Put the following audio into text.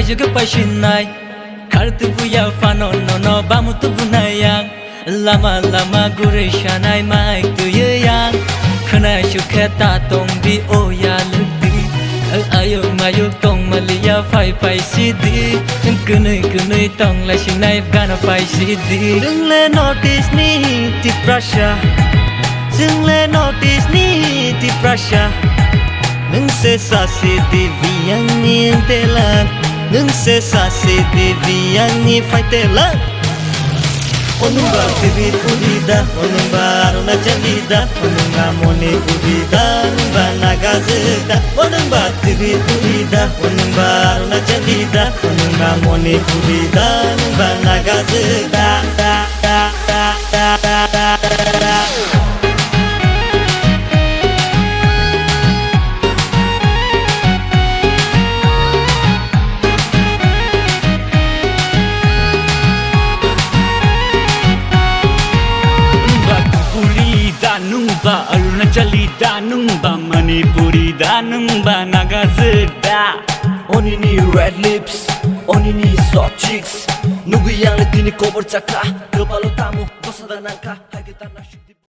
juga pasinai kartu puya fano no bamu tu bunayang lama gure shanai mai tu yang khana shukhata tong di oya lugdi ayuk mayuk tong malia pai sidi kunui tong la shinai gana pai sidi đừng le notice ni ti prasha đừng le notice ni ti prasha đừng se sa sidi viang ni telan đừng se sa sidi viang ni fai telan onumba tibir udida onumba aruna jalida onumba mone udida onumba nagazida onumba tibir udida onumba aruna jalida onumba mone udida onumba nagazida Danungba Arunachali Danungba Manipuri Danungba Nagazida Onini red lips Onini soft cheeks Nugu yang letini kobar caka Kepala tamu Kosa dan angka